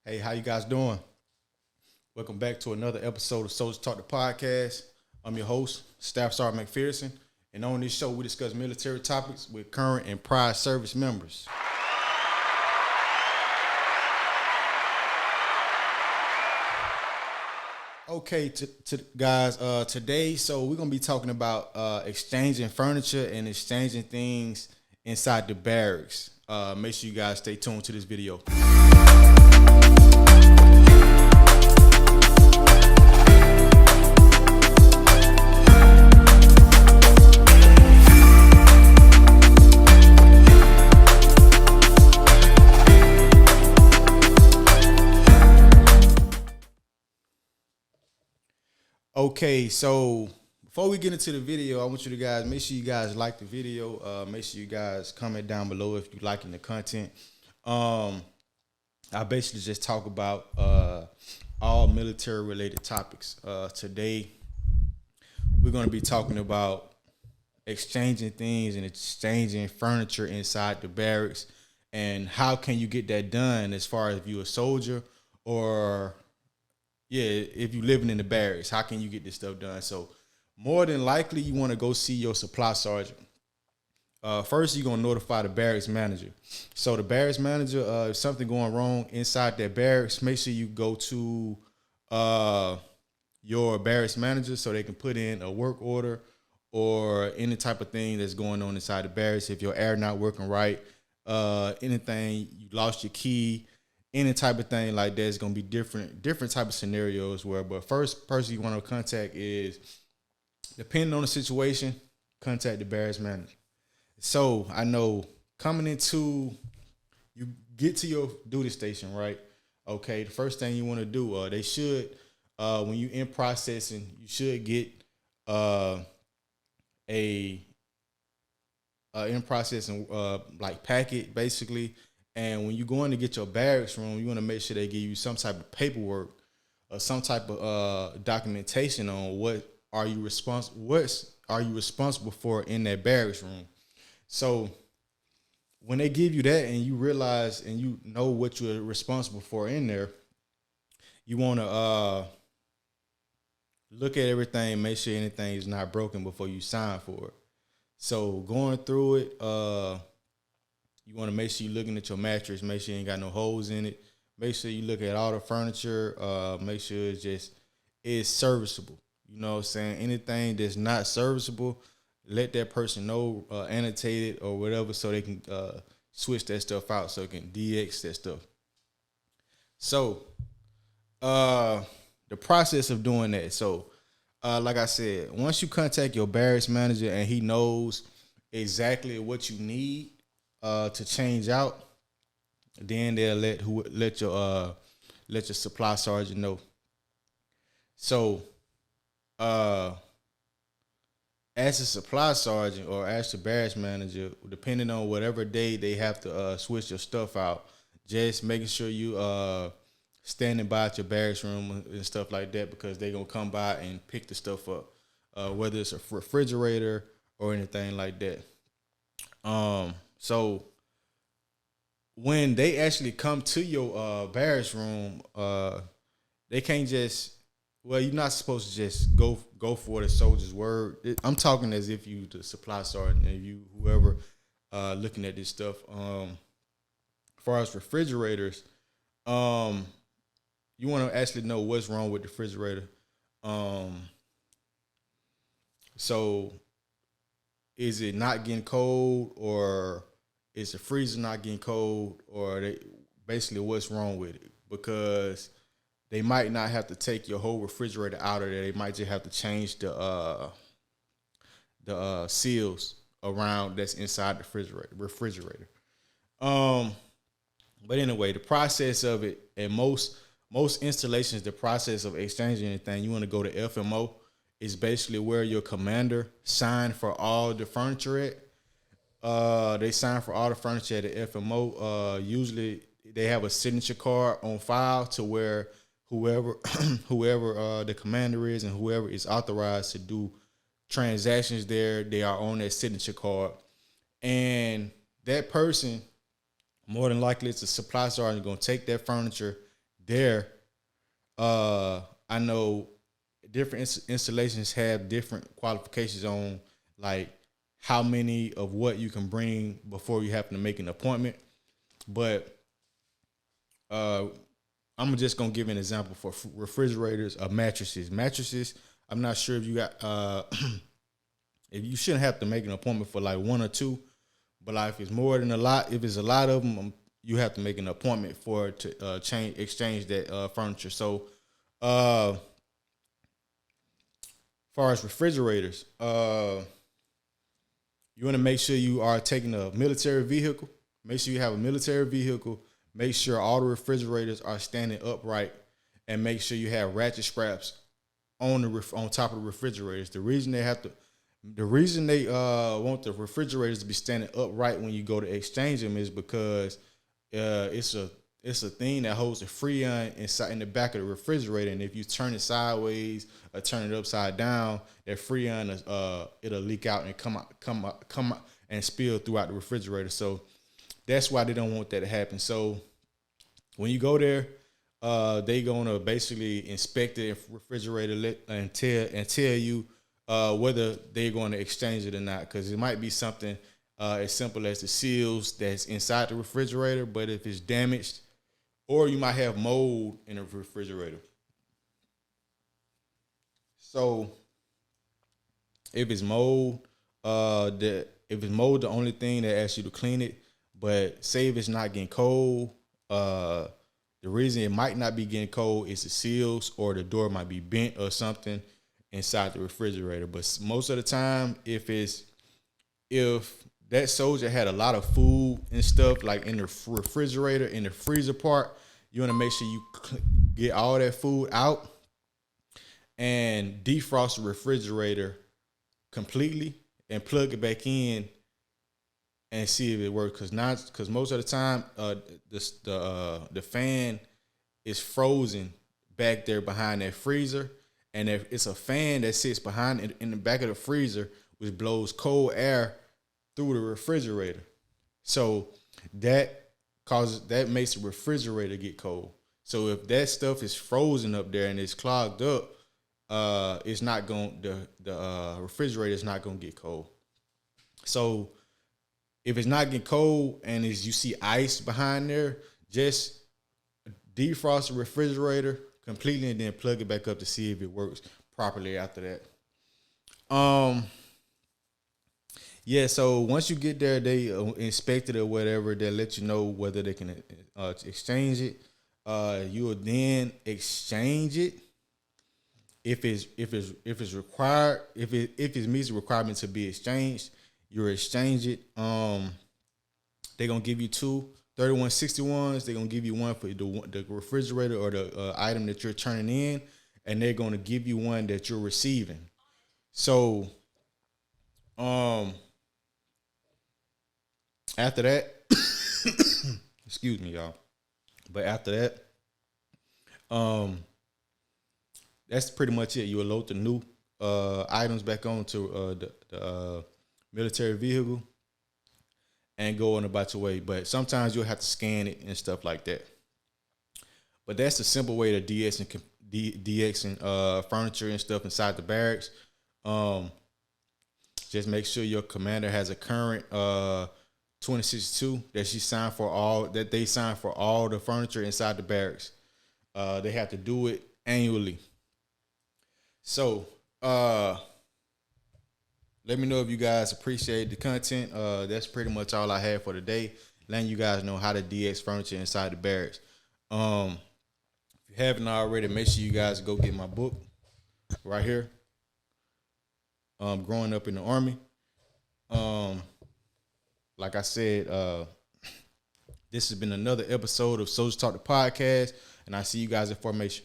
Hey, how you guys doing? Welcome back to another episode of Soldier Talk the Podcast. I'm your host, Staff Sergeant McPherson, and on this show we discuss military topics with current and prior service members. Okay, guys, today, we're gonna be talking about exchanging furniture and exchanging things inside the barracks. Make sure you guys stay tuned to this video. Okay, so before we get into the video, I want you to guys make sure you guys like the video. Make sure you guys comment down below if you liking the content. I basically just talk about all military related topics. Today, we're going to be talking about exchanging things and exchanging furniture inside the barracks, and how can you get that done as far as if you're a soldier or if you living in the barracks, how can you get this stuff done? So more than likely, you want to go see your supply sergeant. First, you're going to notify the barracks manager. So the barracks manager, if something going wrong inside that barracks, make sure you go to your barracks manager so they can put in a work order or any type of thing that's going on inside the barracks. If your air not working right, anything, you lost your key, any type of thing like that is going to be different type of scenarios but first person you want to contact is, depending on the situation, contact the barracks manager. So I know you get to your duty station, right? Okay, the first thing you want to do, they should, when you in processing, you should get a in processing like packet basically. And when you go in to get your barracks room, you want to make sure they give you some type of paperwork or some type of documentation on what are you responsible for in that barracks room. So when they give you that and you realize and you know what you're responsible for in there, you want to look at everything, make sure anything is not broken before you sign for it. So going through it, you want to make sure you're looking at your mattress, make sure you ain't got no holes in it. Make sure you look at all the furniture, make sure it's serviceable. You know what I'm saying? Anything that's not serviceable, let that person know, annotate it or whatever, so they can switch that stuff out, so it can DX that stuff. So the process of doing that. So like I said, once you contact your barracks manager and he knows exactly what you need to change out, then they'll let your supply sergeant know. So as a supply sergeant or as the barracks manager, depending on whatever day they have to switch your stuff out, just making sure you standing by at your barracks room and stuff like that, because they're gonna come by and pick the stuff up, whether it's a refrigerator or anything like that. So when they actually come to your barracks room, they can't just, you're not supposed to just go for the soldier's word. I'm talking as if you the supply sergeant and you whoever looking at this stuff. As far as refrigerators, you want to actually know what's wrong with the refrigerator. So is it not getting cold, or is the freezer not getting cold, or basically what's wrong with it? Because they might not have to take your whole refrigerator out of there. They might just have to change the seals around that's inside the refrigerator. But anyway, the process of it, and most installations, the process of exchanging anything, you want to go to FMO. Is basically where your commander signed for all the furniture at. They sign for all the furniture at the FMO. Usually they have a signature card on file to where whoever the commander is and whoever is authorized to do transactions there, they are on that signature card. And that person, more than likely, it's a supply sergeant, going to take that furniture there, I know different installations have different qualifications on like how many of what you can bring before you have to make an appointment. But uh, I'm just gonna give an example for refrigerators or mattresses. Mattresses, I'm not sure if you got if you shouldn't have to make an appointment for like one or two, but like if it's more than a lot, if it's a lot of them, you have to make an appointment for it to exchange that furniture. So, far as refrigerators, you want to make sure you are taking a military vehicle. Make sure you have a military vehicle. Make sure all the refrigerators are standing upright, and make sure you have ratchet straps on on top of the refrigerators. The reason they want the refrigerators to be standing upright when you go to exchange them is because it's a thing that holds the freon inside in the back of the refrigerator, and if you turn it sideways or turn it upside down, that freon it'll leak out and come out and spill throughout the refrigerator. So that's why they don't want that to happen. So when you go there, they gonna basically inspect the refrigerator and tell you whether they're going to exchange it or not, because it might be something as simple as the seals that's inside the refrigerator, but if it's damaged, or you might have mold in the refrigerator. So if it's mold, the only thing that asks you to clean it. But say if it's not getting cold, the reason it might not be getting cold is the seals or the door might be bent or something inside the refrigerator. But most of the time, if that soldier had a lot of food and stuff like in the refrigerator, in the freezer part, you want to make sure you get all that food out and defrost the refrigerator completely and plug it back in and see if it works. Because most of the time, the fan is frozen back there behind that freezer. And if it's a fan that sits behind it in the back of the freezer, which blows cold air through the refrigerator. So that makes the refrigerator get cold. So if that stuff is frozen up there and it's clogged up, it's not going the refrigerator is not going to get cold. So if it's not getting cold and you see ice behind there, just defrost the refrigerator completely and then plug it back up to see if it works properly after that. Yeah, so once you get there, they inspect it or whatever. They'll let you know whether they can exchange it. You will then exchange it if it's required. If it meets the requirement to be exchanged, you exchange it. They're gonna give you two 3161s. They're gonna give you one for the refrigerator or the item that you're turning in, and they're gonna give you one that you're receiving. So, after that, excuse me, y'all. But after that, that's pretty much it. You will load the new items back onto the military vehicle and go on about your way. But sometimes you'll have to scan it and stuff like that. But that's the simple way to DX furniture and stuff inside the barracks. Just make sure your commander has a current 2062 that they sign for all the furniture inside the barracks. They have to do it annually. So let me know if you guys appreciate the content. That's pretty much all I have for today. Letting you guys know how to DX furniture inside the barracks. If you haven't already, make sure you guys go get my book right here. Growing up in the Army. Like I said, this has been another episode of Soldier Talk the Podcast, and I see you guys in formation.